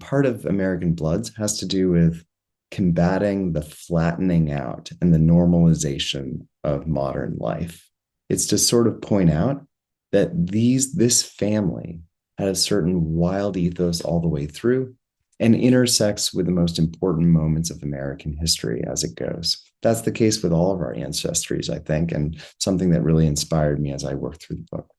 part of American Bloods has to do with combating the flattening out and the normalization of modern life. It's to sort of point out that this family had a certain wild ethos all the way through and intersects with the most important moments of American history as it goes. That's the case with all of our ancestries, I think, and something that really inspired me as I worked through the book.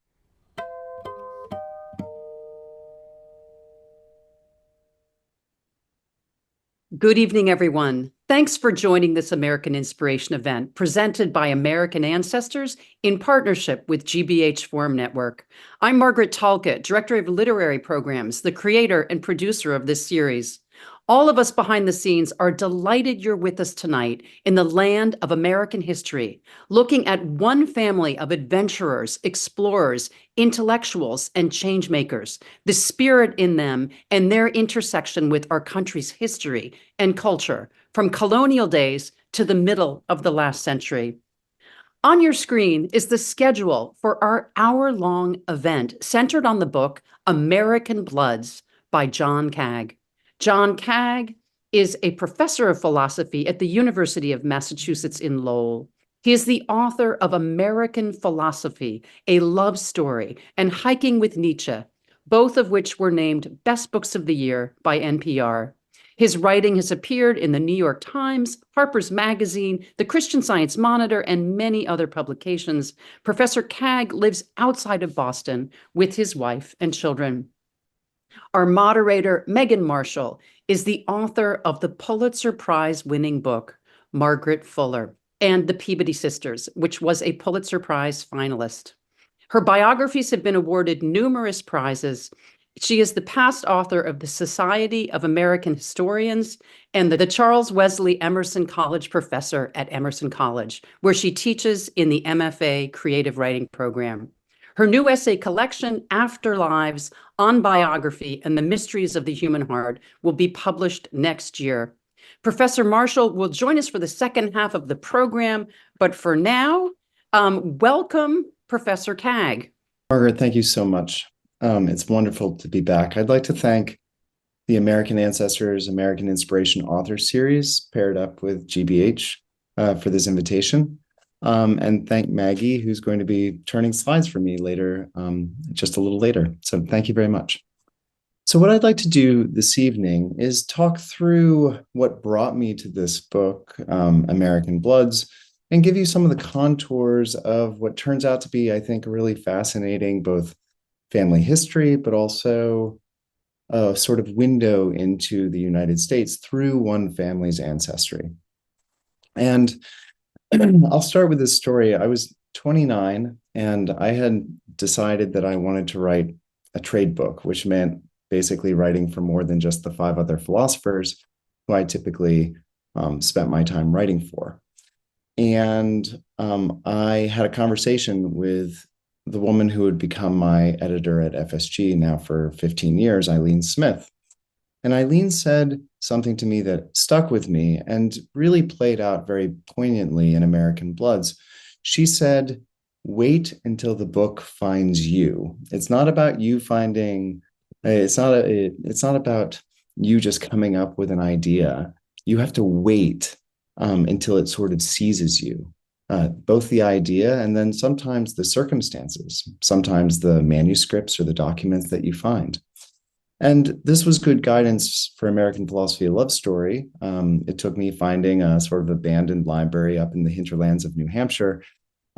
Good evening, everyone. Thanks for joining this American Inspiration event presented by American Ancestors in partnership with GBH Forum Network. I'm Margaret Talcott, Director of Literary Programs, the creator and producer of this series. All of us behind the scenes are delighted you're with us tonight in the land of American history, looking at one family of adventurers, explorers, intellectuals, and changemakers, the spirit in them and their intersection with our country's history and culture, from colonial days to the middle of the last century. On your screen is the schedule for our hour-long event centered on the book American Bloods by John Kaag. John Kaag is a professor of philosophy at the University of Massachusetts in Lowell. He is the author of American Philosophy, A Love Story, and Hiking with Nietzsche, both of which were named Best Books of the Year by NPR. His writing has appeared in the New York Times, Harper's Magazine, the Christian Science Monitor, and many other publications. Professor Kaag lives outside of Boston with his wife and children. Our moderator, Megan Marshall, is the author of the Pulitzer Prize-winning book, Margaret Fuller, and The Peabody Sisters, which was a Pulitzer Prize finalist. Her biographies have been awarded numerous prizes. She is the past author of the Society of American Historians and the Charles Wesley Emerson College Professor at Emerson College, where she teaches in the MFA Creative Writing program. Her new essay collection, Afterlives, on biography and the mysteries of the human heart, will be published next year. Professor Marshall will join us for the second half of the program, but for now, welcome, Professor Kaag. Margaret, thank you so much. It's wonderful to be back. I'd like to thank the American Ancestors American Inspiration Author Series, paired up with GBH, for this invitation. And thank Maggie, who's going to be turning slides for me later, just a little later. So thank you very much. So what I'd like to do this evening is talk through what brought me to this book, American Bloods, and give you some of the contours of what turns out to be, I think, a really fascinating both family history, but also a sort of window into the United States through one family's ancestry. And I'll start with this story. I was 29 and I had decided that I wanted to write a trade book, which meant basically writing for more than just the 5 other philosophers who I typically spent my time writing for. And I had a conversation with the woman who would become my editor at FSG now for 15 years, Eileen Smith. And Eileen said something to me that stuck with me and really played out very poignantly in American Bloods. She said, wait until the book finds you. It's not about you finding, it's not about you just coming up with an idea. You have to wait until it sort of seizes you. Both the idea and then sometimes the circumstances, sometimes the manuscripts or the documents that you find. And this was good guidance for American Philosophy, A Love Story. It took me finding a sort of abandoned library up in the hinterlands of New Hampshire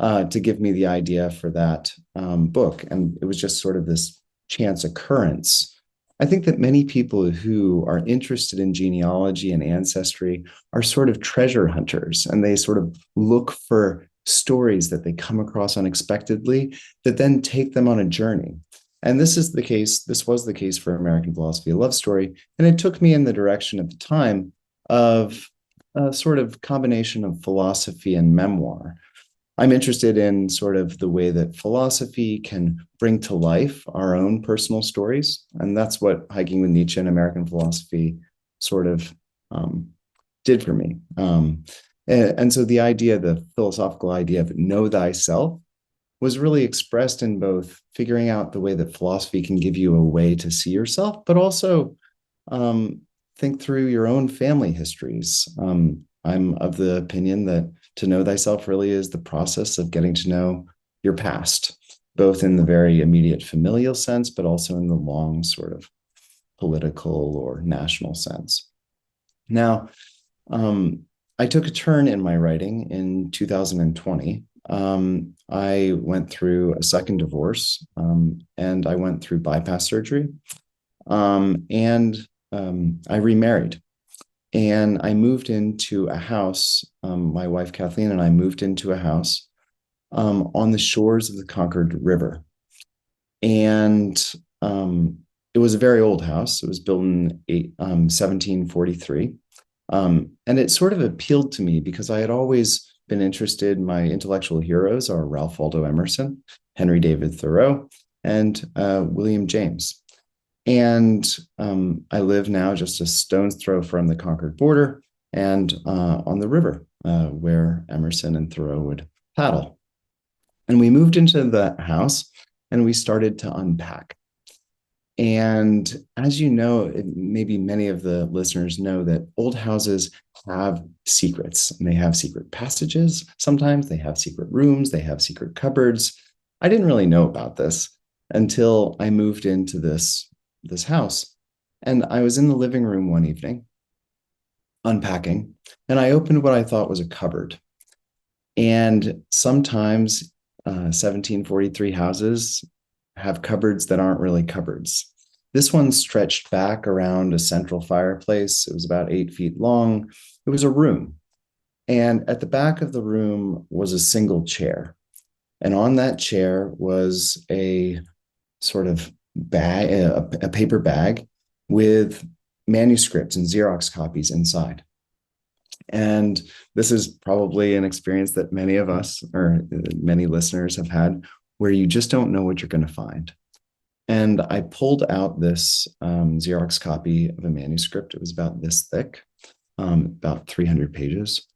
to give me the idea for that book. And it was just sort of this chance occurrence. I think that many people who are interested in genealogy and ancestry are sort of treasure hunters, and they sort of look for stories that they come across unexpectedly that then take them on a journey. And this was the case for American Philosophy, A Love Story. And it took me in the direction at the time of a sort of combination of philosophy and memoir. I'm interested in sort of the way that philosophy can bring to life our own personal stories. And that's what Hiking with Nietzsche and American Philosophy sort of did for me. And so the philosophical idea of know thyself was really expressed in both figuring out the way that philosophy can give you a way to see yourself, but also think through your own family histories. I'm of the opinion that to know thyself really is the process of getting to know your past, both in the very immediate familial sense, but also in the long sort of political or national sense. Now, I took a turn in my writing in 2020. I went through a second divorce, and I went through bypass surgery, and I remarried. And I moved into a house. My wife Kathleen and I moved into a house on the shores of the Concord River. And it was a very old house. It was built in 1743. And it sort of appealed to me because I had always been interested. My intellectual heroes are Ralph Waldo Emerson, Henry David Thoreau, and William James. And I live now just a stone's throw from the Concord border and on the river where Emerson and Thoreau would paddle. And we moved into the house and we started to unpack. And as you know, maybe many of the listeners know that old houses have secrets, and they have secret passages. Sometimes they have secret rooms, they have secret cupboards. I didn't really know about this until I moved into this house. And I was in the living room one evening unpacking, and I opened what I thought was a cupboard. And sometimes 1743 houses have cupboards that aren't really cupboards. This one stretched back around a central fireplace. It was about 8 feet long. It was a room. And at the back of the room was a single chair. And on that chair was a sort of bag, a paper bag with manuscripts and Xerox copies inside. And this is probably an experience that many of us or many listeners have had, where you just don't know what you're going to find. And I pulled out this Xerox copy of a manuscript. It was about this thick, about 300 pages.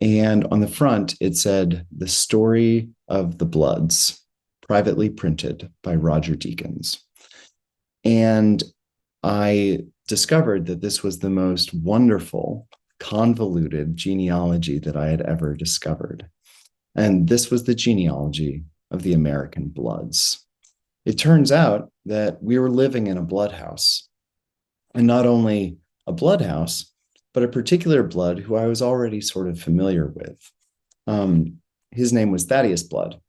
And on the front, it said, "The Story of the Bloods, privately printed by Roger Deakins." And I discovered that this was the most wonderful, convoluted genealogy that I had ever discovered. And this was the genealogy of the American Bloods. It turns out that we were living in a bloodhouse, and not only a bloodhouse, but a particular blood who I was already sort of familiar with. His name was Thaddeus Blood.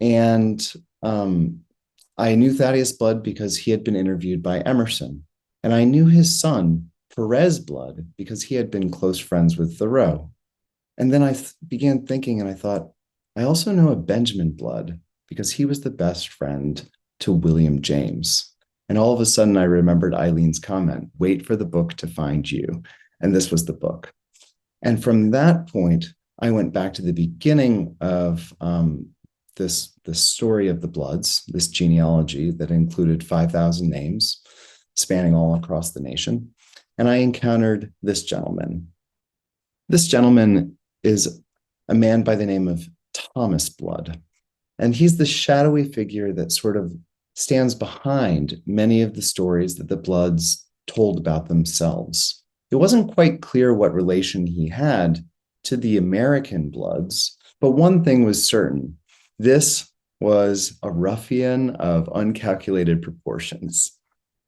And I knew Thaddeus Blood because he had been interviewed by Emerson. And I knew his son, Perez Blood, because he had been close friends with Thoreau. And then I began thinking, and I thought, I also know a Benjamin Blood because he was the best friend to William James. And all of a sudden, I remembered Eileen's comment, "Wait for the book to find you." And this was the book. And from that point, I went back to the beginning of this story of the Bloods, this genealogy that included 5,000 names spanning all across the nation. And I encountered this gentleman. This gentleman is a man by the name of Thomas Blood. And he's the shadowy figure that sort of stands behind many of the stories that the Bloods told about themselves. It wasn't quite clear what relation he had to the American Bloods, but one thing was certain. This was a ruffian of uncalculated proportions.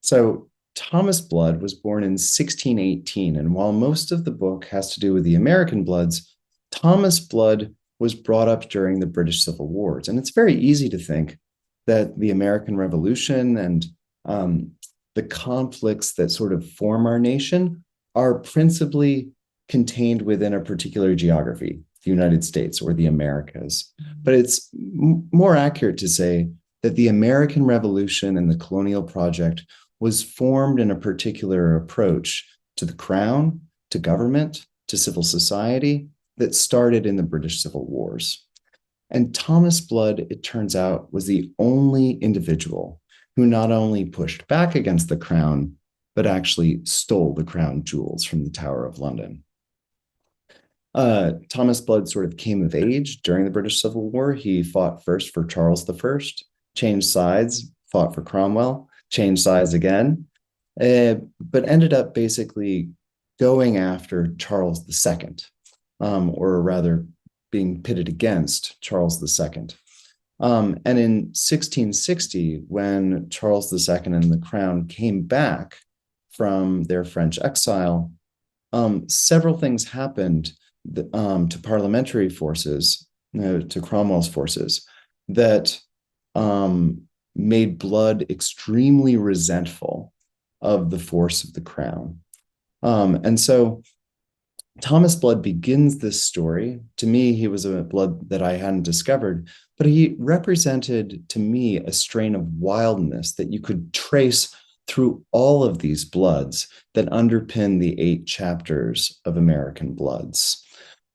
So Thomas Blood was born in 1618, and while most of the book has to do with the American Bloods, Thomas Blood was brought up during the British Civil Wars. And it's very easy to think that the American Revolution and the conflicts that sort of form our nation are principally contained within a particular geography, the United States or the Americas. But it's more accurate to say that the American Revolution and the colonial project was formed in a particular approach to the crown, to government, to civil society that started in the British Civil Wars. And Thomas Blood, it turns out, was the only individual who not only pushed back against the crown, but actually stole the crown jewels from the Tower of London. Thomas Blood sort of came of age during the British Civil War. He fought first for Charles I, changed sides, fought for Cromwell, changed sides again. but ended up basically going after Charles II, or rather being pitted against Charles II. And in 1660, when Charles II and the crown came back from their French exile, several things happened to parliamentary forces, to Cromwell's forces, that made Blood extremely resentful of the force of the crown. And so Thomas Blood begins this story. To me, he was a Blood that I hadn't discovered, but he represented to me a strain of wildness that you could trace through all of these Bloods that underpin the 8 chapters of American Bloods.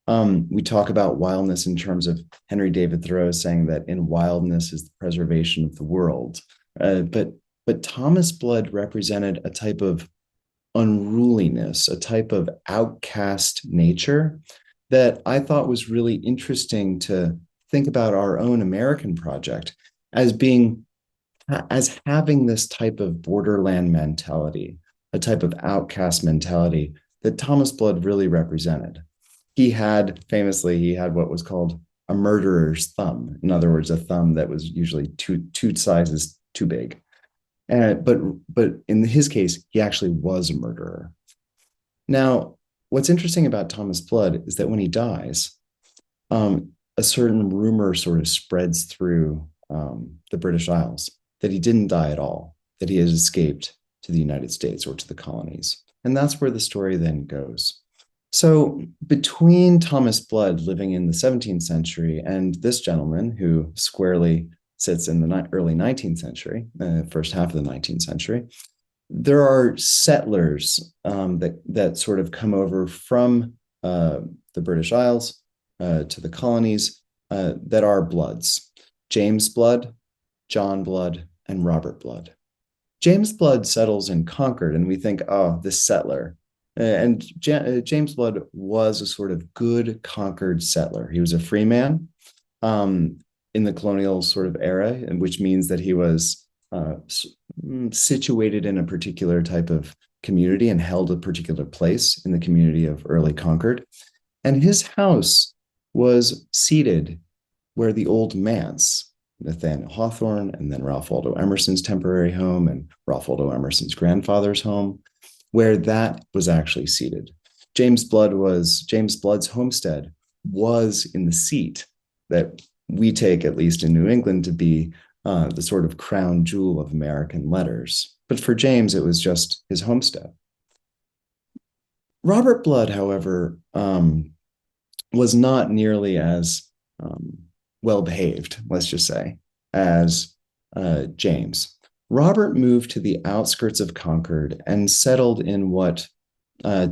We talk about wildness in terms of Henry David Thoreau saying that in wildness is the preservation of the world. But Thomas Blood represented a type of unruliness, a type of outcast nature that I thought was really interesting to think about our own American project as having this type of borderland mentality, a type of outcast mentality that Thomas Blood really represented. He had what was called a murderer's thumb. In other words, a thumb that was usually two sizes too big. But in his case, he actually was a murderer. Now, what's interesting about Thomas Blood is that when he dies, a certain rumor sort of spreads through the British Isles that he didn't die at all, that he has escaped to the United States or to the colonies. And that's where the story then goes. So between Thomas Blood living in the 17th century and this gentleman who squarely sits in the early 19th century, first half of the 19th century, there are settlers that sort of come over from the British Isles to the colonies that are Bloods: James Blood, John Blood, and Robert Blood. James Blood settles in Concord, and we think, oh, this settler. And James Blood was a sort of good Concord settler. He was a free man in the colonial sort of era, which means that he was situated in a particular type of community and held a particular place in the community of early Concord. And his house was seated where the old manse, Nathaniel Hawthorne, and then Ralph Waldo Emerson's temporary home, and Ralph Waldo Emerson's grandfather's home, where that was actually seated. James Blood's homestead was in the seat that we take, at least in New England, to be the sort of crown jewel of American letters. But for James, it was just his homestead. Robert Blood, however, was not nearly as well-behaved, let's just say, as James. Robert moved to the outskirts of Concord and settled in what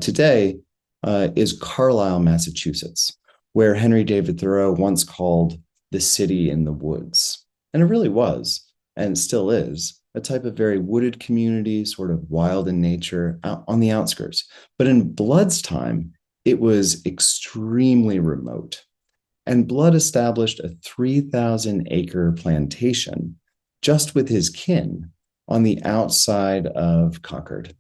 today is Carlisle, Massachusetts, where Henry David Thoreau once called the city in the woods. And it really was, and still is, a type of very wooded community, sort of wild in nature, out on the outskirts. But in Blood's time, it was extremely remote. And Blood established a 3,000-acre plantation just with his kin on the outside of Concord.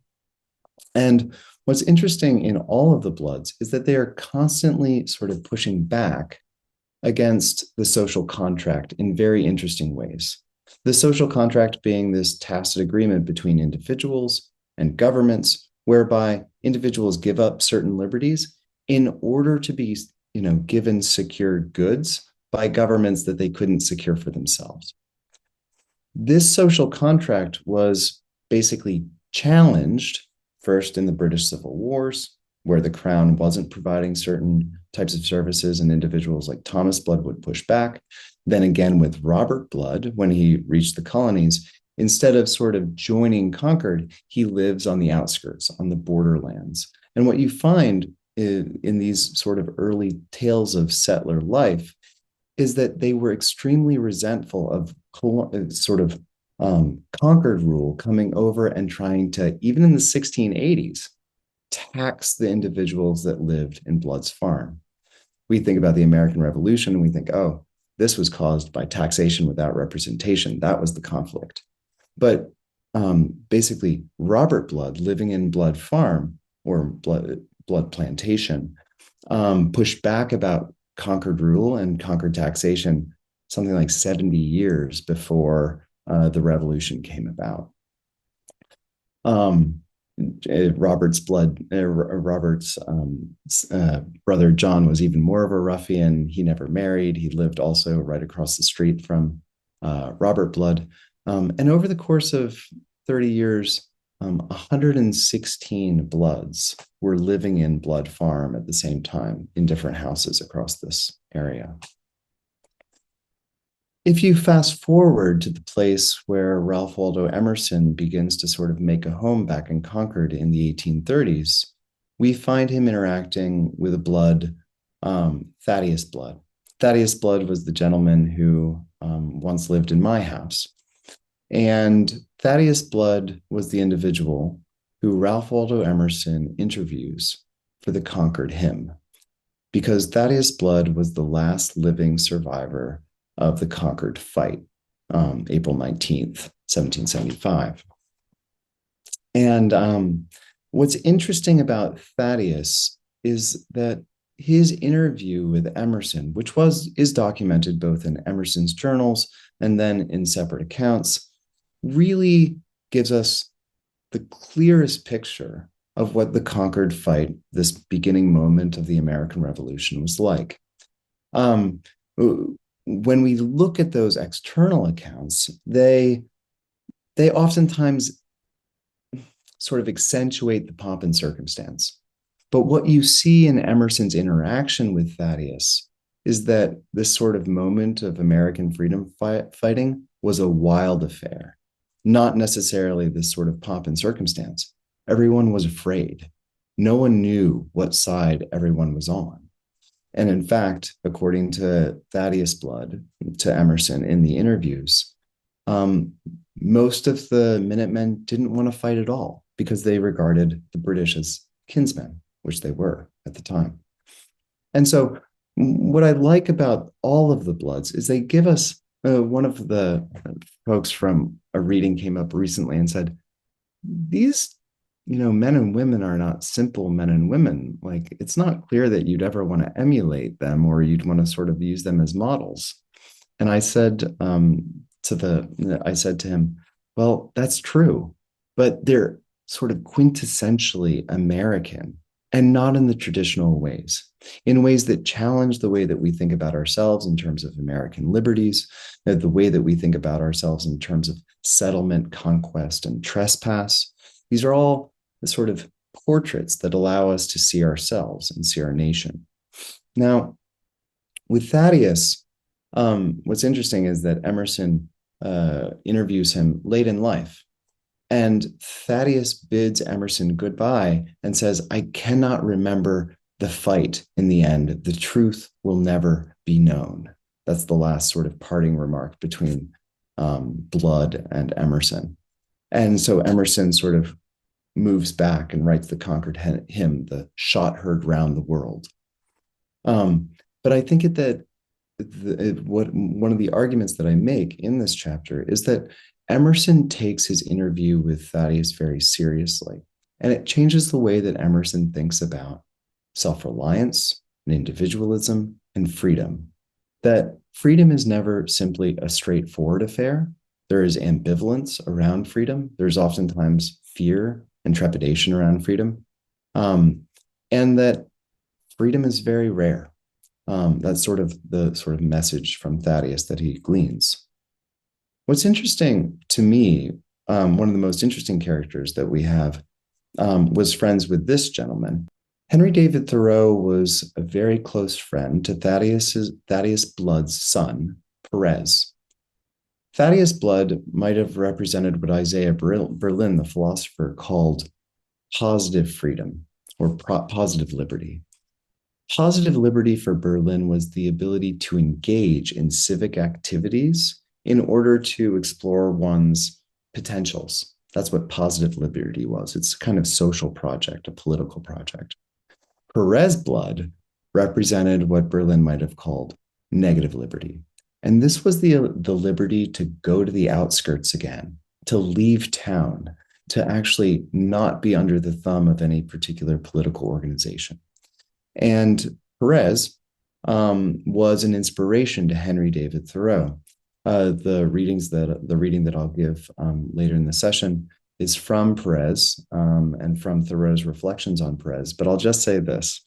And what's interesting in all of the Bloods is that they are constantly sort of pushing back against the social contract in very interesting ways. The social contract being this tacit agreement between individuals and governments, whereby individuals give up certain liberties in order to be, given secure goods by governments that they couldn't secure for themselves. This social contract was basically challenged first in the British Civil Wars, where the crown wasn't providing certain types of services and individuals like Thomas Blood would push back. Then again with Robert Blood, when he reached the colonies, instead of sort of joining Concord, he lives on the outskirts, on the borderlands. And what you find in these sort of early tales of settler life is that they were extremely resentful of Concord rule coming over and trying to, even in the 1680s, tax the individuals that lived in Blood's farm. We think about the American Revolution and we think, oh, this was caused by taxation without representation. That was the conflict. But basically Robert Blood living in Blood Farm or Blood Plantation, pushed back about Concord rule and Concord taxation something like 70 years before the revolution came about. Robert's brother John was even more of a ruffian. He never married. He lived also right across the street from Robert Blood. And over the course of 30 years, 116 Bloods were living in Blood Farm at the same time in different houses across this area. If you fast forward to the place where Ralph Waldo Emerson begins to sort of make a home back in Concord in the 1830s, we find him interacting with a Blood, Thaddeus Blood. Thaddeus Blood was the gentleman who once lived in my house. And Thaddeus Blood was the individual who Ralph Waldo Emerson interviews for the Concord Hymn, because Thaddeus Blood was the last living survivor of the Concord fight, April 19th, 1775. And what's interesting about Thaddeus is that his interview with Emerson, which is documented both in Emerson's journals and then in separate accounts, really gives us the clearest picture of what the Concord fight, this beginning moment of the American Revolution, was like. When we look at those external accounts, they oftentimes sort of accentuate the pomp and circumstance. But what you see in Emerson's interaction with Thaddeus is that this sort of moment of American freedom fighting was a wild affair, not necessarily this sort of pomp and circumstance. Everyone was afraid. No one knew what side everyone was on. And in fact, according to Thaddeus Blood, to Emerson in the interviews, most of the Minutemen didn't want to fight at all because they regarded the British as kinsmen, which they were at the time. And so what I like about all of the Bloods is they give us, one of the folks from a reading came up recently and said, these men and women are not simple men and women. Like, it's not clear that you'd ever want to emulate them or you'd want to sort of use them as models. And I said to him, well, that's true, but they're sort of quintessentially American and not in the traditional ways, in ways that challenge the way that we think about ourselves in terms of American liberties, the way that we think about ourselves in terms of settlement, conquest, and trespass. These are all the sort of portraits that allow us to see ourselves and see our nation. Now, with Thaddeus, what's interesting is that Emerson interviews him late in life. And Thaddeus bids Emerson goodbye and says, I cannot remember the fight in the end. The truth will never be known. That's the last sort of parting remark between Blood and Emerson. And so Emerson sort of moves back and writes the Concord Hymn, the shot heard round the world. But I think that one of the arguments that I make in this chapter is that Emerson takes his interview with Thaddeus very seriously, and it changes the way that Emerson thinks about self-reliance and individualism and freedom. That freedom is never simply a straightforward affair. There is ambivalence around freedom. There's oftentimes fear and trepidation around freedom, and that freedom is very rare. That's sort of the sort of message from Thaddeus that he gleans. What's interesting to me, one of the most interesting characters that we have was friends with this gentleman. Henry David Thoreau was a very close friend to Thaddeus Blood's son, Perez. Thaddeus Blood might have represented what Isaiah Berlin, the philosopher, called positive freedom or positive liberty. Positive liberty for Berlin was the ability to engage in civic activities in order to explore one's potentials. That's what positive liberty was. It's a kind of social project, a political project. Perez Blood represented what Berlin might have called negative liberty. And this was the liberty to go to the outskirts again, to leave town, to actually not be under the thumb of any particular political organization. And Perez was an inspiration to Henry David Thoreau. The reading that I'll give later in the session is from Perez and from Thoreau's reflections on Perez. But I'll just say this,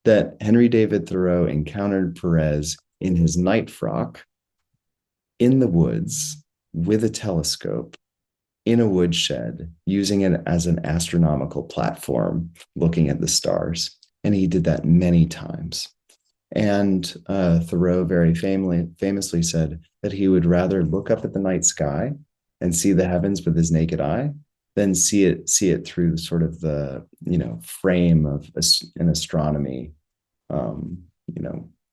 that Henry David Thoreau encountered Perez in his night frock in the woods with a telescope in a woodshed, using it as an astronomical platform, looking at the stars. And he did that many times. And Thoreau very famously said that he would rather look up at the night sky and see the heavens with his naked eye than see it through sort of the frame of an astronomy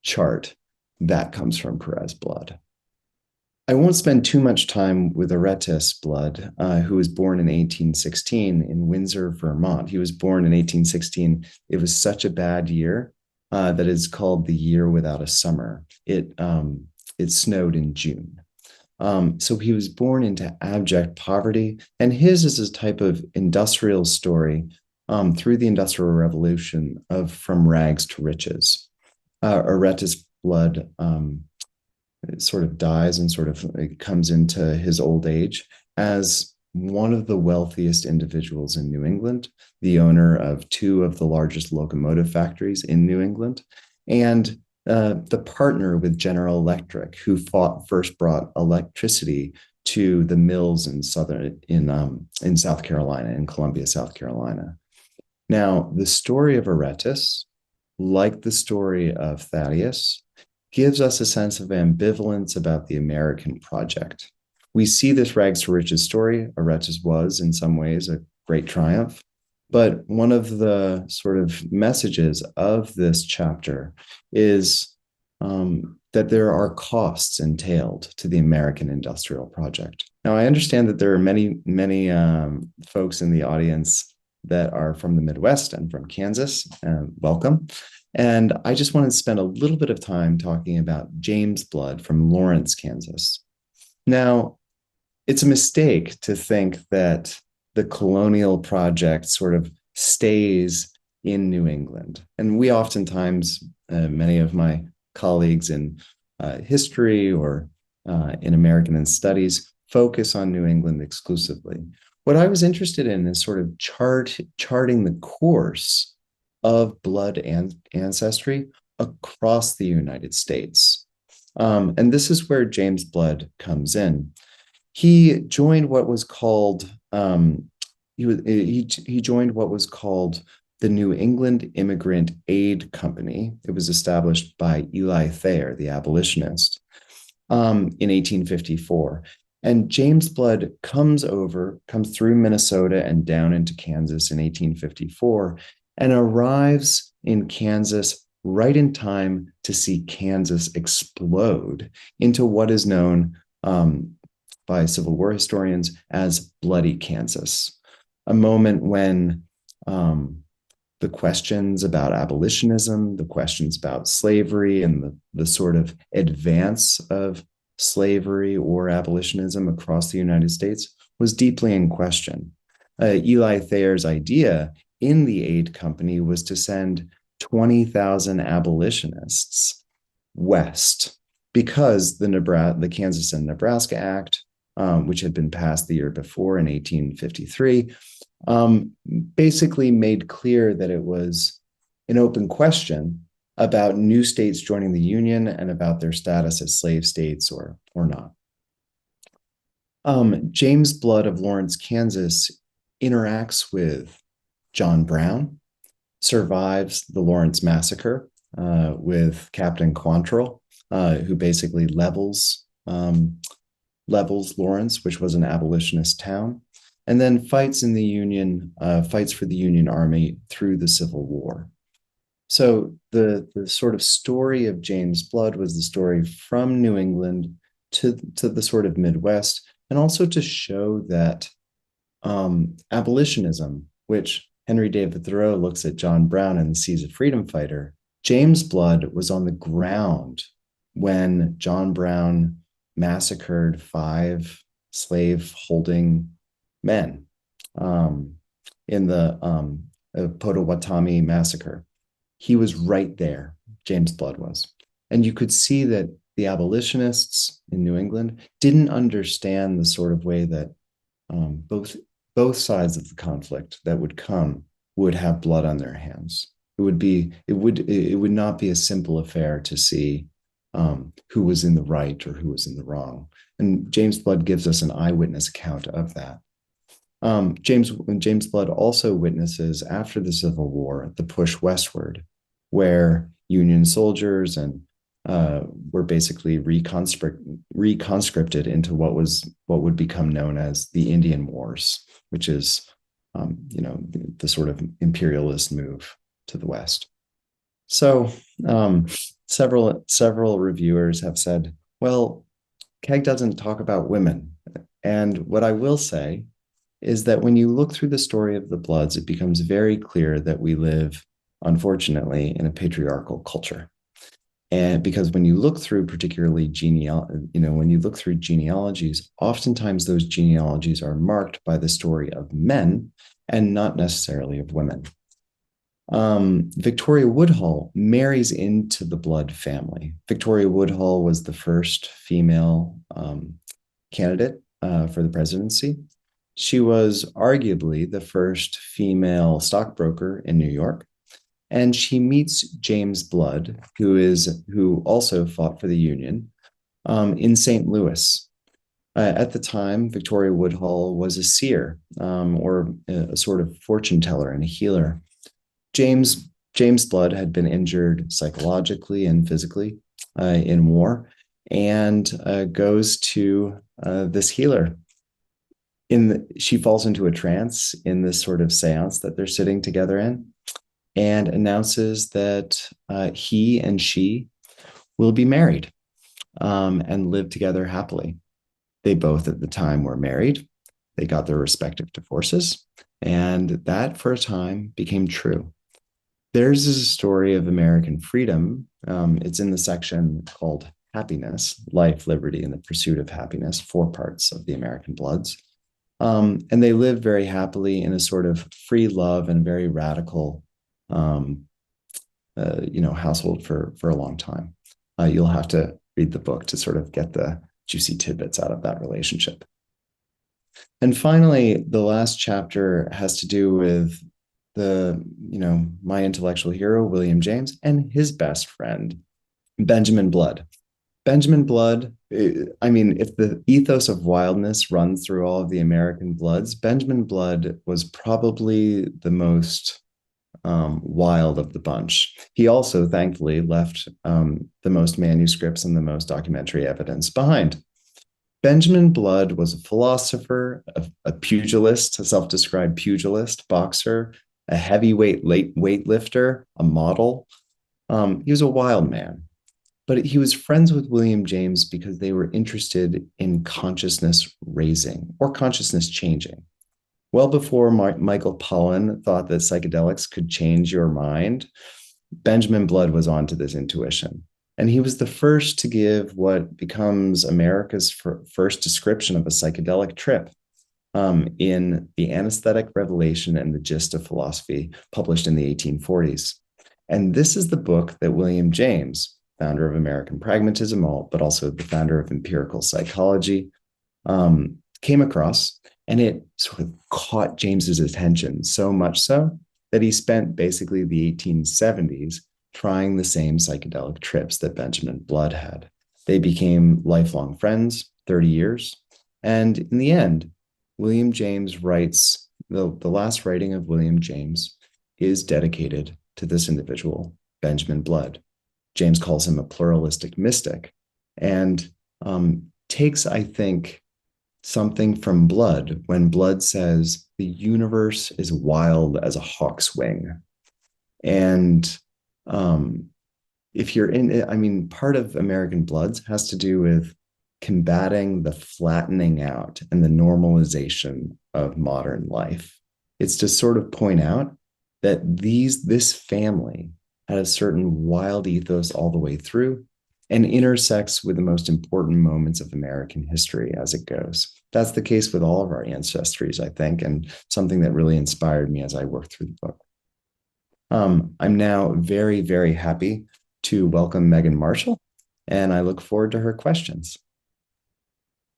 chart that comes from Perez blood. I won't spend too much time with Aretis blood, who was born in 1816 in Windsor, Vermont. He was born in 1816. It was such a bad year that is called the year without a summer. It snowed in June. So he was born into abject poverty, and his is a type of industrial story through the Industrial Revolution of from rags to riches. Aretis blood sort of dies and sort of comes into his old age as one of the wealthiest individuals in New England, the owner of two of the largest locomotive factories in New England, and the partner with General Electric, who first brought electricity to the mills in South Carolina, in Columbia, South Carolina. Now, the story of Aretis, like the story of Thaddeus, gives us a sense of ambivalence about the American project. We see this rags to riches story. Aretis was, in some ways, a great triumph. But one of the sort of messages of this chapter is that there are costs entailed to the American industrial project. Now, I understand that there are many folks in the audience that are from the Midwest and from Kansas. Welcome. And I just want to spend a little bit of time talking about James Blood from Lawrence, Kansas. Now, it's a mistake to think that the colonial project sort of stays in New England. And we oftentimes, many of my colleagues in history or in American studies, focus on New England exclusively. What I was interested in is sort of charting the course of blood and ancestry across the United States. And this is where James Blood comes in. He joined what was called he joined what was called the New England Immigrant Aid Company. It was established by Eli Thayer, the abolitionist, in 1854. And James Blood comes through Minnesota and down into Kansas in 1854 and arrives in Kansas right in time to see Kansas explode into what is known by Civil War historians as Bloody Kansas, a moment when the questions about abolitionism, the questions about slavery, and the sort of advance of slavery or abolitionism across the United States was deeply in question. Eli Thayer's idea in the aid company was to send 20,000 abolitionists west because the Kansas and Nebraska Act, which had been passed the year before in 1853, basically made clear that it was an open question about new states joining the Union and about their status as slave states or not. James Blood of Lawrence, Kansas interacts with John Brown, survives the Lawrence Massacre with Captain Quantrill, who basically levels Lawrence, which was an abolitionist town, and then fights for the Union Army through the Civil War. So the sort of story of James Blood was the story from New England to the sort of Midwest, and also to show that abolitionism, which Henry David Thoreau looks at John Brown and sees a freedom fighter, James Blood was on the ground when John Brown massacred 5 slave-holding men in the Potawatomi massacre. He was right there, James Blood was. And you could see that the abolitionists in New England didn't understand the sort of way that both sides of the conflict that would come would have blood on their hands. It would not be a simple affair to see who was in the right or who was in the wrong. And James Blood gives us an eyewitness account of that. James Blood also witnesses after the Civil War the push westward, where Union soldiers and were basically reconscripted into what would become known as the Indian Wars, which is the sort of imperialist move to the west. So several reviewers have said, well, Kaag doesn't talk about women. And what I will say is that when you look through the story of the Bloods, it becomes very clear that we live, unfortunately, in a patriarchal culture. And because when you look through particularly when you look through genealogies, oftentimes those genealogies are marked by the story of men and not necessarily of women. Victoria Woodhull marries into the Blood family. Victoria Woodhull was the first female candidate for the presidency. She was arguably the first female stockbroker in New York. And she meets James Blood, who also fought for the Union, in St. Louis. At the time, Victoria Woodhull was a seer, or a sort of fortune teller and a healer. James Blood had been injured psychologically and physically in war, and goes to this healer. She falls into a trance in this sort of seance that they're sitting together in, and announces that he and she will be married and live together happily. They both at the time were married. They got their respective divorces, and that for a time became true. Theirs is a story of American freedom. It's in the section called Happiness, Life, Liberty, and the Pursuit of Happiness, 4 parts of the American Bloods. And they live very happily in a sort of free love and very radical household for a long time. You'll have to read the book to sort of get the juicy tidbits out of that relationship. And finally, the last chapter has to do with my intellectual hero, William James, and his best friend, Benjamin Blood. Benjamin Blood, if the ethos of wildness runs through all of the American Bloods, Benjamin Blood was probably the most wild of the bunch. He also, thankfully, left the most manuscripts and the most documentary evidence behind. Benjamin Blood was a philosopher, a pugilist, a self-described pugilist, boxer, a heavyweight weightlifter, a model. He was a wild man, but he was friends with William James because they were interested in consciousness raising or consciousness changing. Well before Michael Pollan thought that psychedelics could change your mind, Benjamin Blood was onto this intuition. And he was the first to give what becomes America's first description of a psychedelic trip in The Anesthetic Revelation and the Gist of Philosophy, published in the 1840s. And this is the book that William James, founder of American pragmatism, but also the founder of empirical psychology, came across. And it sort of caught James's attention so much so that he spent basically the 1870s trying the same psychedelic trips that Benjamin Blood had. They became lifelong friends, 30 years. And in the end, William James writes, the last writing of William James is dedicated to this individual, Benjamin Blood. James calls him a pluralistic mystic and takes, I think, something from Blood when Blood says the universe is wild as a hawk's wing. And if you're in it, part of American Bloods has to do with combating the flattening out and the normalization of modern life. It's to sort of point out that this family had a certain wild ethos all the way through. and intersects with the most important moments of American history as it goes. That's the case with all of our ancestries, I think, and something that really inspired me as I worked through the book. I'm now very, very happy to welcome Megan Marshall, and I look forward to her questions.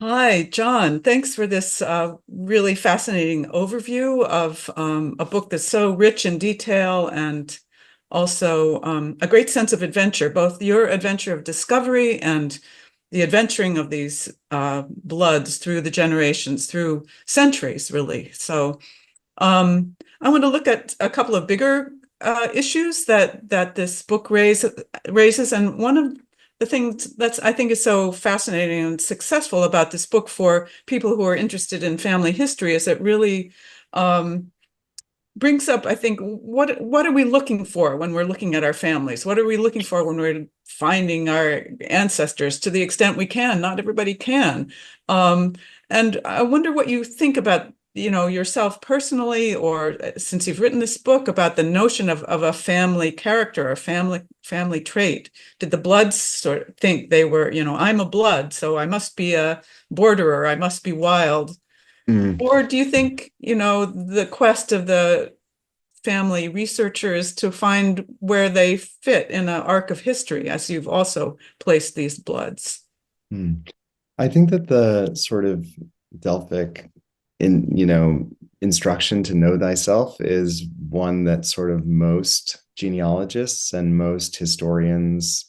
Hi, John. Thanks for this really fascinating overview of a book that's so rich in detail and also a great sense of adventure, both your adventure of discovery and the adventuring of these bloods through the generations, through centuries, really. So I want to look at a couple of bigger issues that this book raises, and one of the things that's I think is so fascinating and successful about this book for people who are interested in family history is it really brings up, I think, what are we looking for when we're looking at our families? What are we looking for when we're finding our ancestors to the extent we can? Not everybody can. And I wonder what you think about, yourself personally, or since you've written this book, about the notion of a family character, a family trait. Did the Bloods sort of think they were, I'm a Blood, so I must be a borderer, I must be wild? Or do you think, the quest of the family researchers to find where they fit in an arc of history, as you've also placed these Bloods? I think that the sort of Delphic instruction to know thyself is one that sort of most genealogists and most historians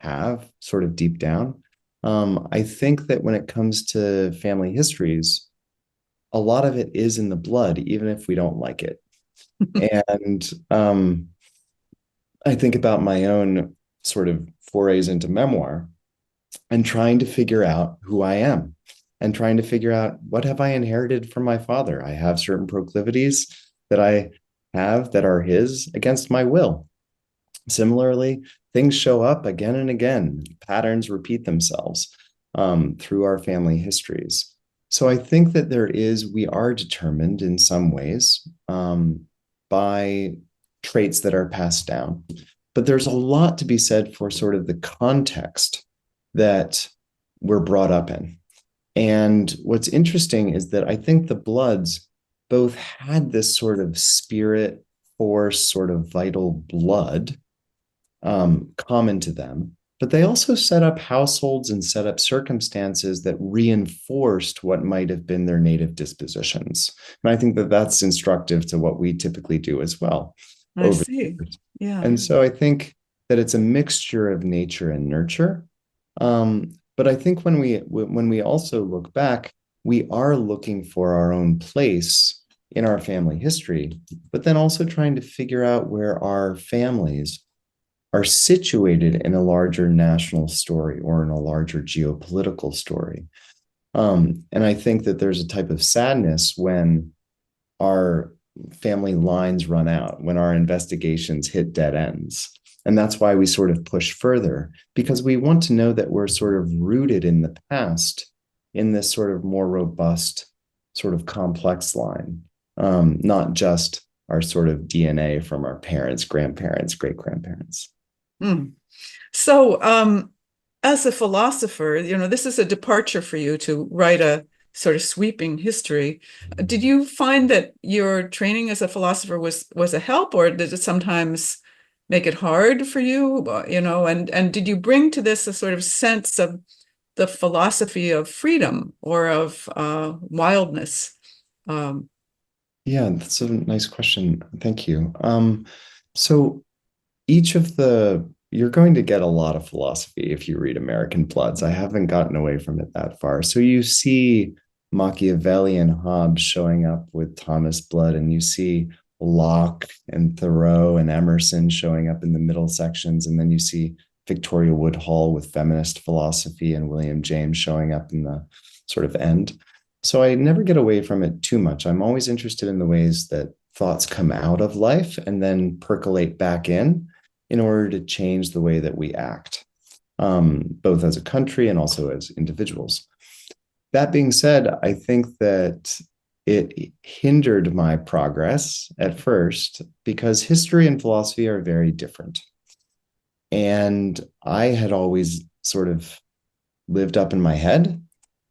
have sort of deep down. I think that when it comes to family histories, a lot of it is in the blood, even if we don't like it. And I think about my own sort of forays into memoir and trying to figure out who I am and trying to figure out what have I inherited from my father. I have certain proclivities that I have that are his against my will. Similarly, things show up again and again. Patterns repeat themselves through our family histories. So I think that we are determined in some ways by traits that are passed down. But there's a lot to be said for sort of the context that we're brought up in. And what's interesting is that I think the Bloods both had this sort of spirit, force, sort of vital blood common to them, but they also set up households and set up circumstances that reinforced what might have been their native dispositions. And I think that that's instructive to what we typically do as well. I see. Yeah. And so I think that it's a mixture of nature and nurture. But I think when we also look back, we are looking for our own place in our family history, but then also trying to figure out where our families are situated in a larger national story or in a larger geopolitical story. And I think that there's a type of sadness when our family lines run out, when our investigations hit dead ends. And that's why we sort of push further, because we want to know that we're sort of rooted in the past in this sort of more robust, sort of complex line, not just our sort of DNA from our parents, grandparents, great-grandparents. So as a philosopher, this is a departure for you to write a sort of sweeping history. Did you find that your training as a philosopher was a help, or did it sometimes make it hard for you? And did you bring to this a sort of sense of the philosophy of freedom or of wildness? Yeah, that's a nice question. Thank you. So you're going to get a lot of philosophy if you read American Bloods. I haven't gotten away from it that far. So you see Machiavelli and Hobbes showing up with Thomas Blood, and you see Locke and Thoreau and Emerson showing up in the middle sections. And then you see Victoria Woodhull with feminist philosophy and William James showing up in the sort of end. So I never get away from it too much. I'm always interested in the ways that thoughts come out of life and then percolate back in order to change the way that we act, both as a country and also as individuals. That being said, I think that it hindered my progress at first because history and philosophy are very different. And I had always sort of lived up in my head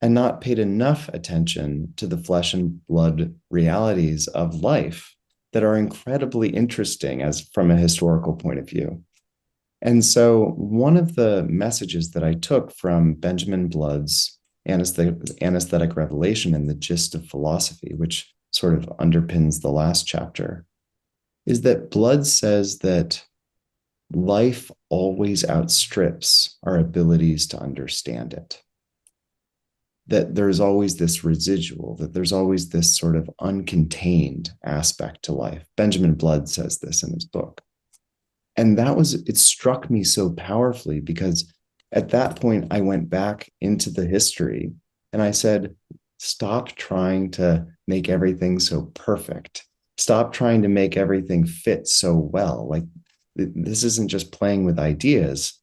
and not paid enough attention to the flesh and blood realities of life that are incredibly interesting as from a historical point of view. And so one of the messages that I took from Benjamin Blood's anesthetic revelation and the gist of philosophy, which sort of underpins the last chapter, is that Blood says that life always outstrips our abilities to understand it. That there's always this residual, that there's always this sort of uncontained aspect to life. Benjamin Blood says this in his book. And it struck me so powerfully because at that point, I went back into the history and I said, stop trying to make everything so perfect. Stop trying to make everything fit so well. Like, this isn't just playing with ideas.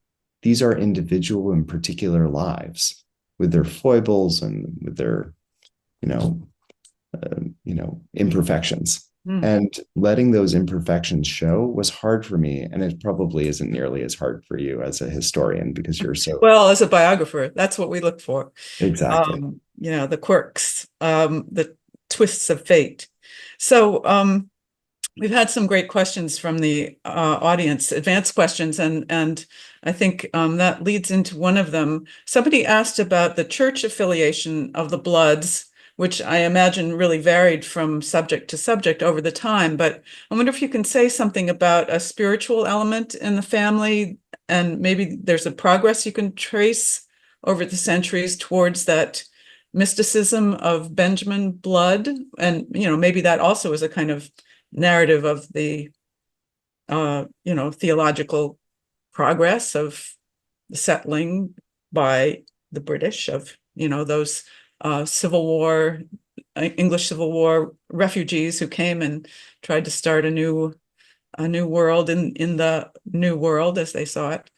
These are individual and particular lives with their foibles and with their, imperfections. And letting those imperfections show was hard for me. And it probably isn't nearly as hard for you as a historian because you're so... Well, as a biographer, that's what we look for. Exactly. The quirks, the twists of fate. So we've had some great questions from the audience, advanced questions, and I think that leads into one of them. Somebody asked about the church affiliation of the Bloods, which I imagine really varied from subject to subject over the time. But I wonder if you can say something about a spiritual element in the family, and maybe there's a progress you can trace over the centuries towards that mysticism of Benjamin Blood. And, maybe that also is a kind of narrative of the, theological progress of the settling by the British of, those English Civil War refugees who came and tried to start a new world in the New World as they saw it.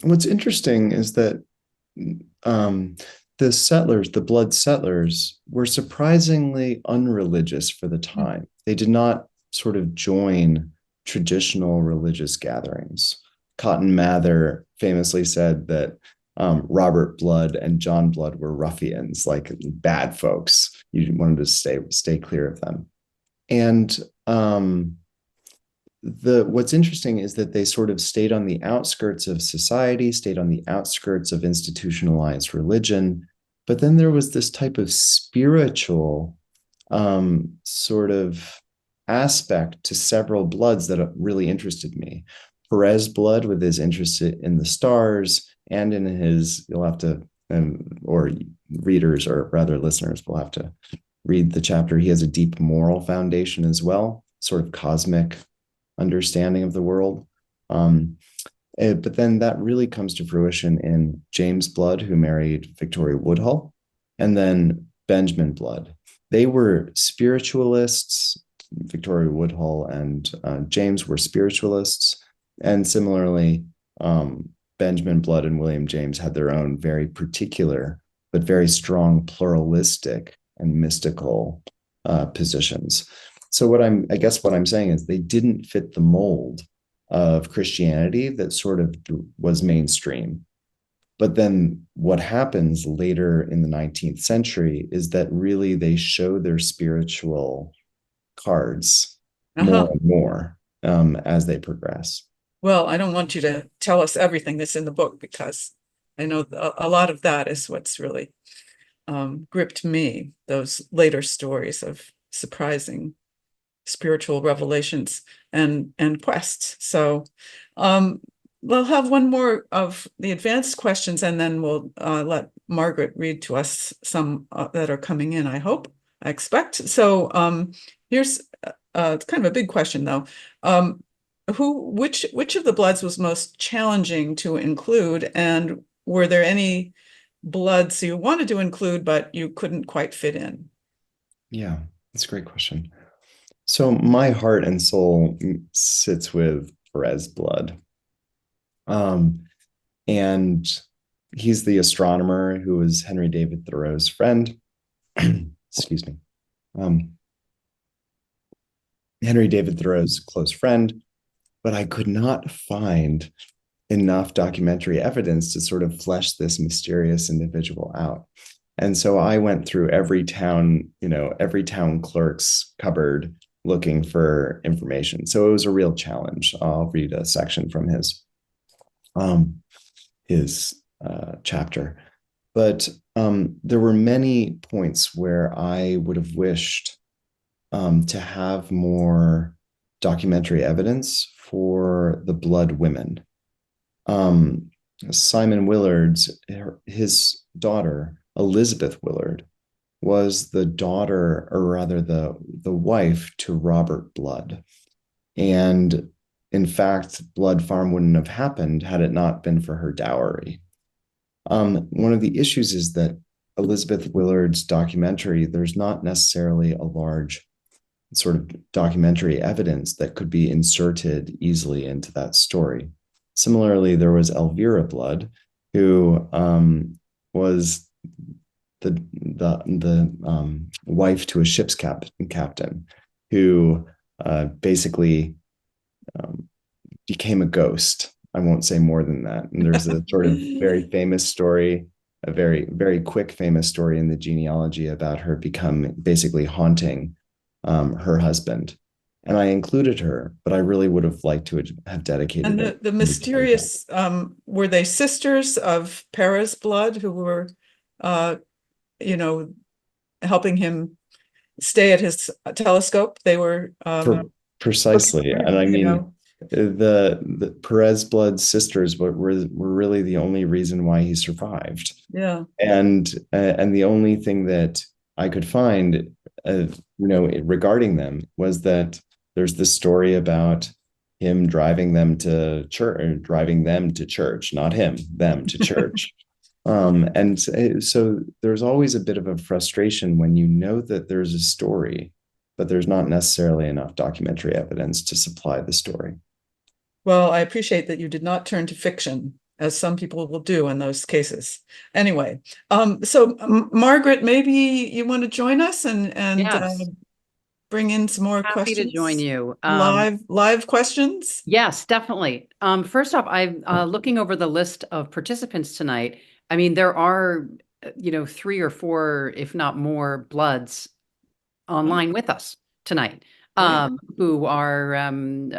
What's interesting is that the Blood settlers, were surprisingly unreligious for the time. They did not sort of join traditional religious gatherings. Cotton Mather famously said that Robert Blood and John Blood were ruffians, like bad folks. You wanted to stay clear of them. And what's interesting is that they sort of stayed on the outskirts of society, stayed on the outskirts of institutionalized religion. But then there was this type of spiritual sort of aspect to several Bloods that really interested me. Perez Blood, with his interest in the stars, and in his, you'll have to, or readers, or rather listeners will have to read the chapter. He has a deep moral foundation as well, sort of cosmic understanding of the world. But then that really comes to fruition in James Blood, who married Victoria Woodhull, and then Benjamin Blood. They were spiritualists. Victoria Woodhull and James were spiritualists. And similarly, Benjamin Blood and William James had their own very particular, but very strong pluralistic and mystical positions. So what I'm saying is they didn't fit the mold of Christianity that sort of was mainstream. But then what happens later in the 19th century is that really they show their spiritual cards more and more as they progress. Well, I don't want you to tell us everything that's in the book, because I know a lot of that is what's really gripped me, those later stories of surprising spiritual revelations and quests. So we'll have one more of the advanced questions, and then we'll let Margaret read to us some that are coming in, I expect. So here's it's kind of a big question, though. Which of the Bloods was most challenging to include, and were there any Bloods you wanted to include but you couldn't quite fit in? Yeah, that's a great question. So my heart and soul sits with Perez Blood. And he's the astronomer who was Henry David Thoreau's friend. Excuse me. Henry David Thoreau's close friend, but I could not find enough documentary evidence to sort of flesh this mysterious individual out. And so I went through every town, every town clerk's cupboard looking for information. So it was a real challenge. I'll read a section from his chapter. But there were many points where I would have wished to have more documentary evidence for the blood women. Simon Willard's, his daughter, Elizabeth Willard, was the daughter, or rather the wife to Robert Blood. And in fact, Blood Farm wouldn't have happened had it not been for her dowry. One of the issues is that Elizabeth Willard's documentary, there's not necessarily a large sort of documentary evidence that could be inserted easily into that story. Similarly, there was Elvira Blood, who was the wife to a ship's captain, who basically became a ghost. I won't say more than that. And there's a sort of very famous story, a very, very quick famous story in the genealogy about her basically haunting her husband. And I included her, but I really would have liked to have dedicated and it. the mysterious, were they sisters of Paris Blood who were, helping him stay at his telescope? They were precisely. And I mean, the Perez Blood sisters were really the only reason why he survived. Yeah. And the only thing that I could find, regarding them was that there's this story about him driving them to church, not him, them to church. And so there's always a bit of a frustration when you know that there's a story, but there's not necessarily enough documentary evidence to supply the story. Well, I appreciate that you did not turn to fiction, as some people will do in those cases. Anyway, so Margaret, maybe you want to join us and Yes. Bring in some more Happy questions. to join you. Live questions? Yes, definitely. First off, I'm looking over the list of participants tonight. I mean, there are, 3 or 4, if not more, Bloods online with us tonight, who are, and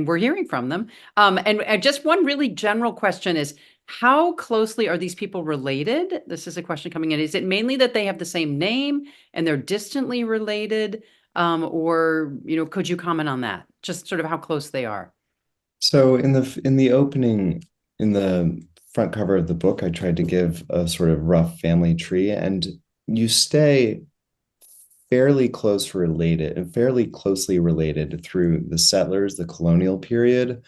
we're hearing from them. And just one really general question is, how closely are these people related? This is a question coming in. Is it mainly that they have the same name and they're distantly related? Or, could you comment on that? Just sort of how close they are. So in the opening, in the front cover of the book, I tried to give a sort of rough family tree, and you stay fairly closely related through the settlers, the colonial period,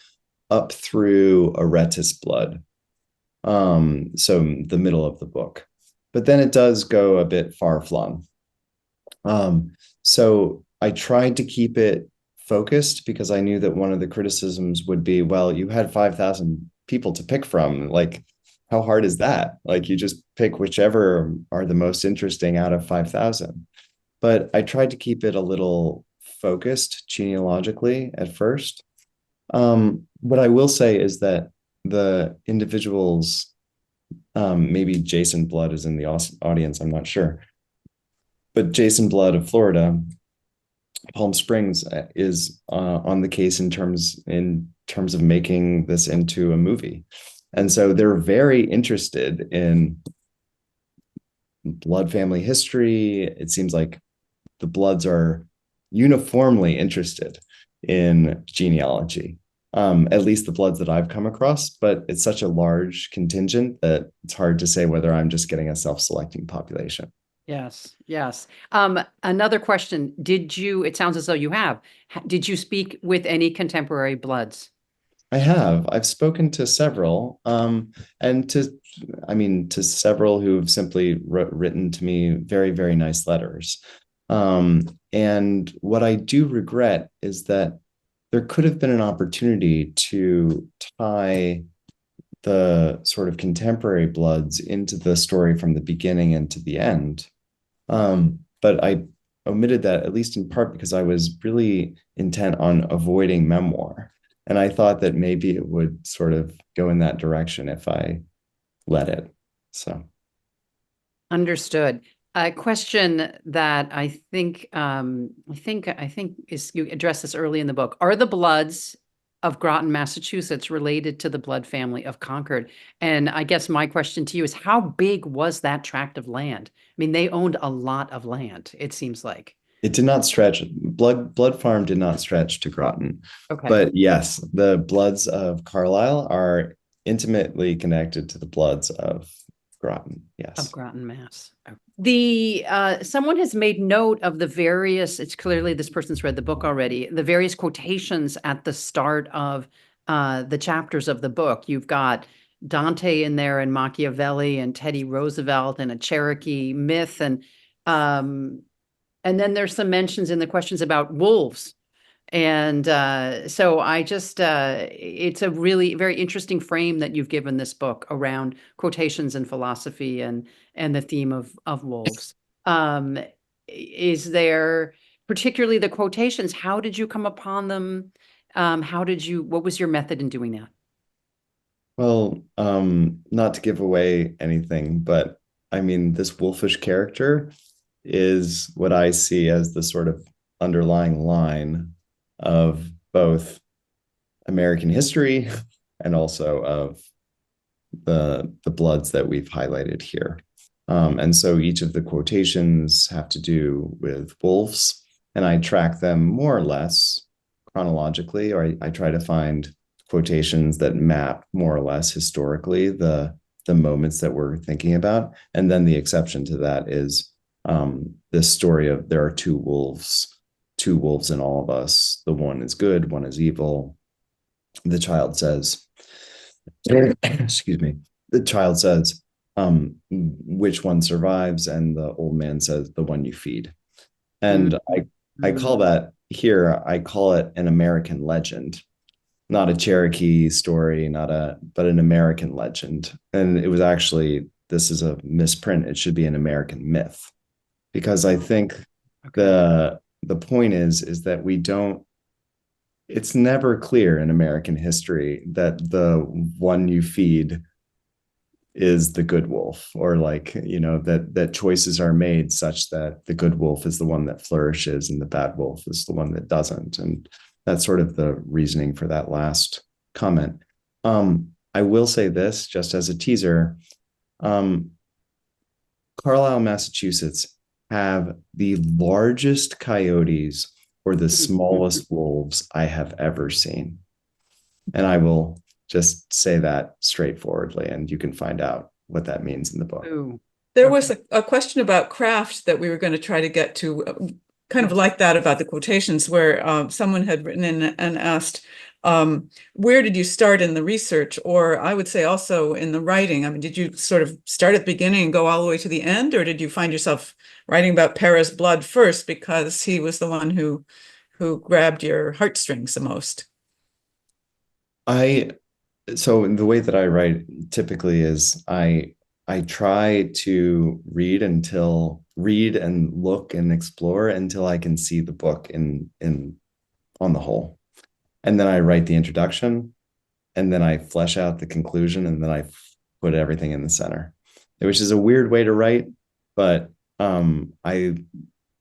up through Aretis Blood. So the middle of the book. But then it does go a bit far-flung. So I tried to keep it focused because I knew that one of the criticisms would be, well, you had 5,000 people to pick from. Like, how hard is that? Like, you just pick whichever are the most interesting out of 5,000. But I tried to keep it a little focused genealogically at first. What I will say is that the individuals, maybe Jason Blood is in the audience, I'm not sure. But Jason Blood of Florida, Palm Springs, is on the case in terms of making this into a movie. And so they're very interested in Blood family history. It seems like the Bloods are uniformly interested in genealogy, at least the Bloods that I've come across, but it's such a large contingent that it's hard to say whether I'm just getting a self-selecting population. Yes, yes. Another question. It sounds as though you have, did you speak with any contemporary Bloods? I have. I've spoken to several, and to several who have simply written to me very, very nice letters. And what I do regret is that there could have been an opportunity to tie the sort of contemporary Bloods into the story from the beginning and to the end. But I omitted that, at least in part because I was really intent on avoiding memoir. And I thought that maybe it would sort of go in that direction if I let it. So Understood. A question that I think is, you address this early in the book. Are the Bloods of Groton, Massachusetts related to the Blood family of Concord? And I guess my question to you is, how big was that tract of land? I mean, they owned a lot of land, it seems like. it did not stretch. Blood Farm did not stretch to Groton. Okay. But yes, the Bloods of Carlisle are intimately connected to the Bloods of Groton. Of Yes. Groton, Mass. Someone has made note of the various, it's clearly this person's read the book already, the various quotations at the start of the chapters of the book. You've got Dante in there, and Machiavelli, and Teddy Roosevelt, and a Cherokee myth, and then there's some mentions in the questions about wolves. And so it's a really very interesting frame that you've given this book around quotations and philosophy and the theme of wolves. Is there, particularly the quotations, how did you come upon them? What was your method in doing that? Well, not to give away anything, but I mean, this wolfish character is what I see as the sort of underlying line of both American history and also of the Bloods that we've highlighted here. And so each of the quotations have to do with wolves, and I track them more or less chronologically, or I try to find quotations that map more or less historically the moments that we're thinking about. And then the exception to that is this story of there are two wolves in all of us. The one is good, one is evil. The child says, excuse me, the child says, which one survives? And the old man says, the one you feed. And I call that here, I call it an American legend, not a Cherokee story, but an American legend. And it was actually, this is a misprint. It should be an American myth, because I think the point is that it's never clear in American history that the one you feed is the good wolf, or that choices are made such that the good wolf is the one that flourishes and the bad wolf is the one that doesn't. And that's sort of the reasoning for that last comment. I will say this just as a teaser. Carlisle, Massachusetts have the largest coyotes or the smallest wolves I have ever seen. And I will just say that straightforwardly, and you can find out what that means in the book. Ooh. There was a question about craft that we were going to try to get to, kind of like that about the quotations, where someone had written in and asked, where did you start in the research? Or I would say also in the writing. I mean, did you sort of start at the beginning and go all the way to the end? Or did you find yourself writing about Paris Blood first because he was the one who grabbed your heartstrings the most? So the way that I write typically is I try to read and look and explore until I can see the book in on the whole. And then I write the introduction, and then I flesh out the conclusion, and then I put everything in the center, which is a weird way to write, but I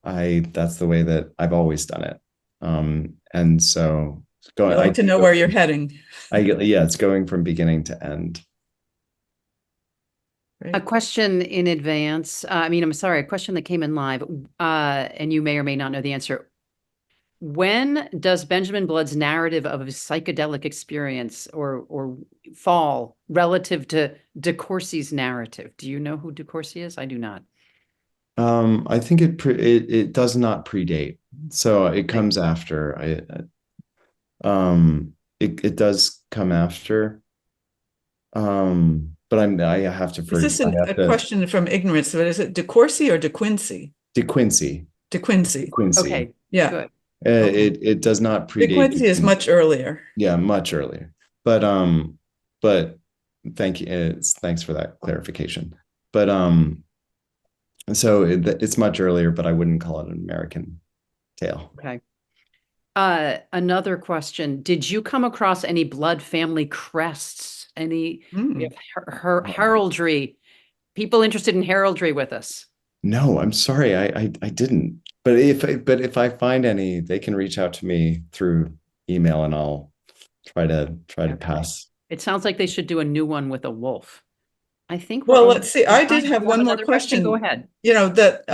that's the way that I've always done it. And so I like to know where you're heading. It's going from beginning to end. A question in advance. I'm sorry, a question that came in live, and you may or may not know the answer. When does Benjamin Blood's narrative of a psychedelic experience or fall relative to De Courcy's narrative? Do you know who De Courcy is? I do not. I think it does not predate, so it comes after. It does come after. But I have to. Is this a question from ignorance? But is it De Courcy or De Quincy? De Quincy. De Quincy. Okay. Yeah. Good. It does not predate. De Quincy is much earlier. Yeah, much earlier. But thank you. Thanks for that clarification. But so it's much earlier, but I wouldn't call it an American tale. Okay. Another question. Did you come across any blood family crests? Any Hmm. heraldry? People interested in heraldry with us? No, I'm sorry, I didn't. But if I find any, they can reach out to me through email, and I'll try to Okay. pass. It sounds like they should do a new one with a wolf. I think we're Well, over let's see. out I of did time. Do have you have one more another question? Go question, ahead. that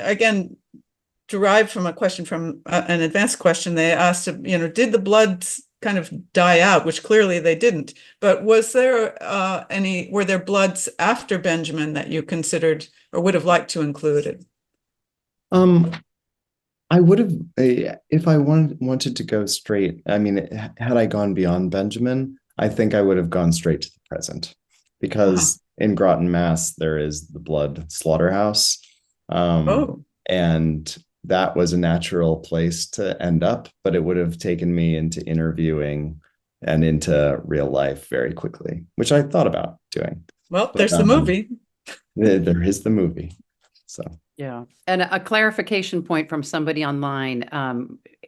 again, derived from a question from an advanced question. They asked, did the bloods kind of die out, which clearly they didn't. But were there bloods after Benjamin that you considered or would have liked to include? Um, I would have, if I wanted to go straight. I mean, had I gone beyond Benjamin, I think I would have gone straight to the present, Uh-huh. because in Groton, Mass, there is the blood slaughterhouse, Oh, and that was a natural place to end up. But it would have taken me into interviewing and into real life very quickly, which I thought about doing. well, But there's the movie. there is the movie, so. Yeah. And a clarification point from somebody online.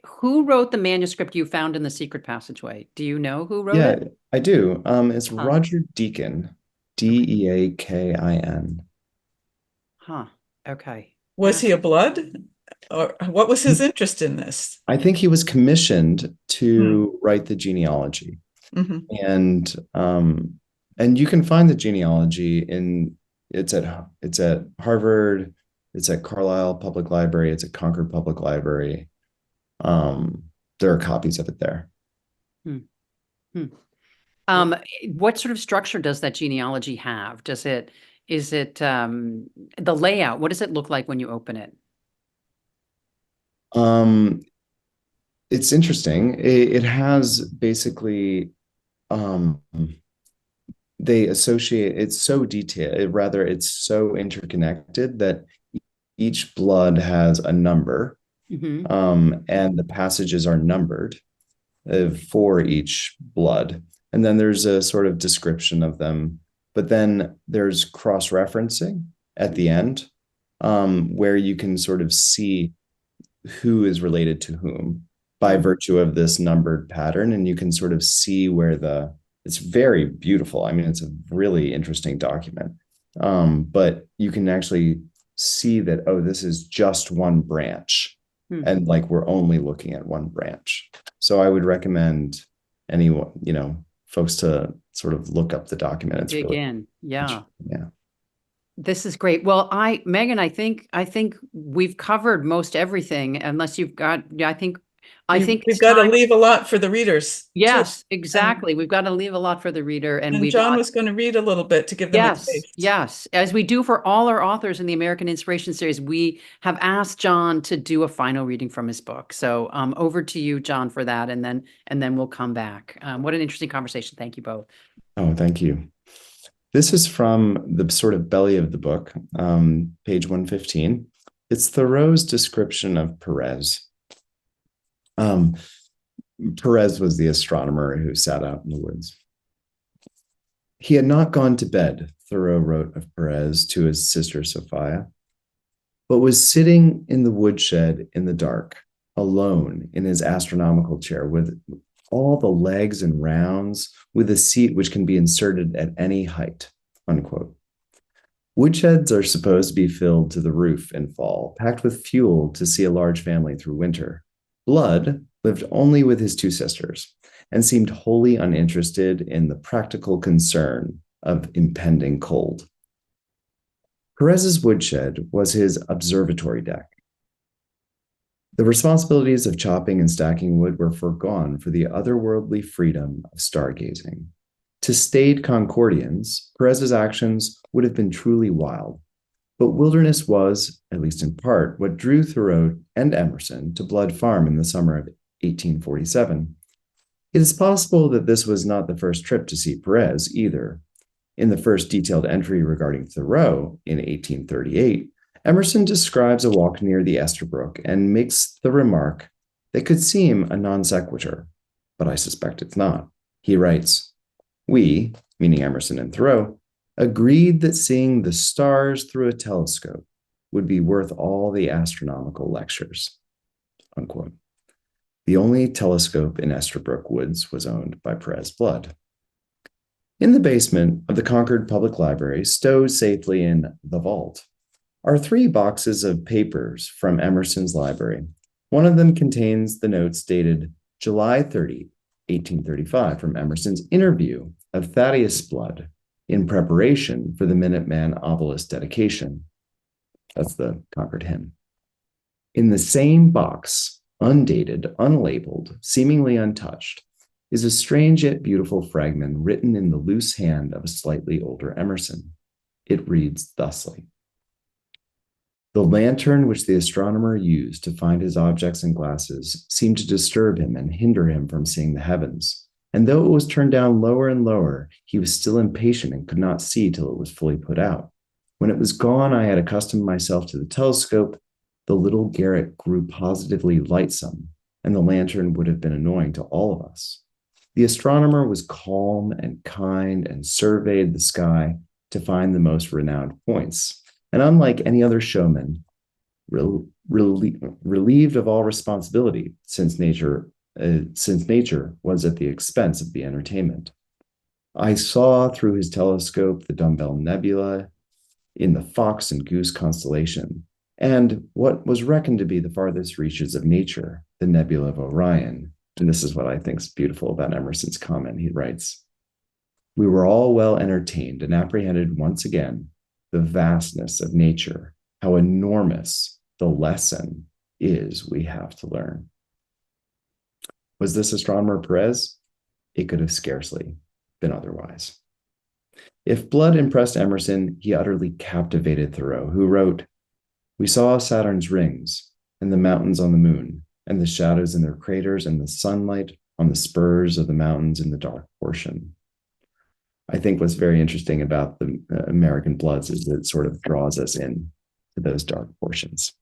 Who wrote the manuscript you found in the secret passageway? Do you know who wrote Yeah, it? I do. It's Huh. Roger Deakin, Okay. Deakin. Huh. Okay. Was he a blood? Or what was his interest in this? I think he was commissioned Hmm. to write the genealogy, Mhm. and you can find the genealogy in it's at Harvard, it's at Carlisle Public Library, it's at Concord Public Library. Um, there are copies of it there. Hmm. Hmm. Um, what sort of structure does that genealogy have? Is it the layout? What does it look like when you open it? Um, it's interesting. It has basically, um, they associate, it's so detailed, rather it's so interconnected that each blood has a number, Hmm. and the passages are numbered for each blood. And then there's a sort of description of them, but then there's cross-referencing at the end, where you can sort of see who is related to whom by virtue of this numbered pattern. And you can sort of see where it's very beautiful. I mean, it's a really interesting document. But you can actually see that, oh, this is just one branch. Hmm. And like, we're only looking at one branch. So I would recommend anyone, folks to sort of look up the document. It's Dig really, in. Yeah. yeah. This is great. Well, Megan, I think we've covered most everything, unless you've got, yeah, I think We've it's got to time. leave a lot for the readers too. Yes, And exactly. We've got to leave a lot for the reader, and and we've John got, was going to read a little bit to give them a yes, taste. yes. As we do for all our authors in the American Inspiration series, we have asked John to do a final reading from his book. So over to you, John, for that, and then we'll come back. What an interesting conversation. Thank you both. Oh, thank you. This is from the sort of belly of the book, page 115. It's Thoreau's description of Perez. Perez was the astronomer who sat out in the woods. He had not gone to bed, Thoreau wrote of Perez to his sister Sophia, but was sitting in the woodshed in the dark, alone in his astronomical chair with all the legs and rounds, with a seat which can be inserted at any height, unquote. Woodsheds are supposed to be filled to the roof in fall, packed with fuel to see a large family through winter. Blood lived only with his two sisters and seemed wholly uninterested in the practical concern of impending cold. Perez's woodshed was his observatory deck. The responsibilities of chopping and stacking wood were foregone for the otherworldly freedom of stargazing. To staid Concordians, Perez's actions would have been truly wild, but wilderness was, at least in part, what drew Thoreau and Emerson to Blood Farm in the summer of 1847. It is possible that this was not the first trip to see Perez either. In the first detailed entry regarding Thoreau in 1838, Emerson describes a walk near the Esterbrook and makes the remark that could seem a non sequitur, but I suspect it's not. He writes, "We, meaning Emerson and Thoreau, agreed that seeing the stars through a telescope would be worth all the astronomical lectures," unquote. The only telescope in Estabrook Woods was owned by Perez Blood. In the basement of the Concord Public Library, stowed safely in the vault, are 3 boxes of papers from Emerson's library. One of them contains the notes dated July 30, 1835, from Emerson's interview of Thaddeus Blood in preparation for the Minuteman obelisk dedication. That's the Concord hymn. In the same box, undated, unlabeled, seemingly untouched, is a strange yet beautiful fragment written in the loose hand of a slightly older Emerson. It reads thusly: "The lantern which the astronomer used to find his objects in glasses seemed to disturb him and hinder him from seeing the heavens. And though it was turned down lower and lower, he was still impatient and could not see till it was fully put out. When it was gone, I had accustomed myself to the telescope. The little garret grew positively lightsome, and the lantern would have been annoying to all of us. The astronomer was calm and kind and surveyed the sky to find the most renowned points. And unlike any other showman, relieved of all responsibility, since nature was at the expense of the entertainment. I saw through his telescope the dumbbell nebula in the Fox and Goose constellation, and what was reckoned to be the farthest reaches of nature, the nebula of Orion." And this is what I think is beautiful about Emerson's comment. He writes, "We were all well entertained and apprehended once again the vastness of nature, how enormous the lesson is we have to learn." Was this astronomer Perez? It could have scarcely been otherwise. If Blood impressed Emerson, he utterly captivated Thoreau, who wrote, "We saw Saturn's rings and the mountains on the moon, and the shadows in their craters and the sunlight on the spurs of the mountains in the dark portion." I think what's very interesting about the American Bloods is that it sort of draws us in to those dark portions.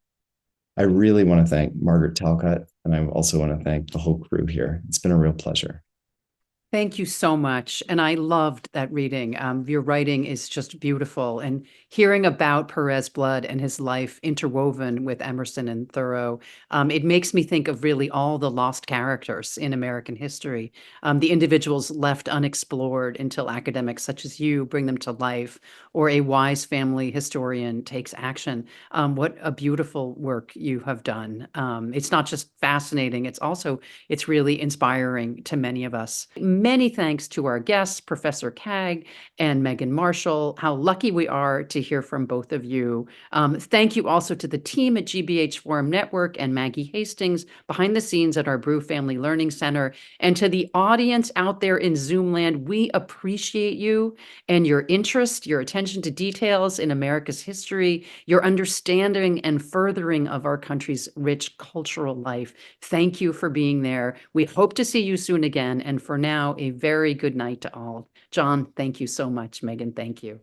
I really want to thank Margaret Talcott, and I also want to thank the whole crew here. It's been a real pleasure. Thank you so much. And I loved that reading. Your writing is just beautiful. And hearing about Perez Blood and his life interwoven with Emerson and Thoreau, it makes me think of really all the lost characters in American history, the individuals left unexplored until academics such as you bring them to life, or a wise family historian takes action. What a beautiful work you have done. It's not just fascinating, it's really inspiring to many of us. Many thanks to our guests, Professor Kaag and Megan Marshall. How lucky we are to hear from both of you. Thank you also to the team at GBH Forum Network and Maggie Hastings behind the scenes at our Brew Family Learning Center. And to the audience out there in Zoom land, we appreciate you and your interest, your attention to details in America's history, your understanding and furthering of our country's rich cultural life. Thank you for being there. We hope to see you soon again. And for now, a very good night to all. John, thank you so much. Megan, thank you.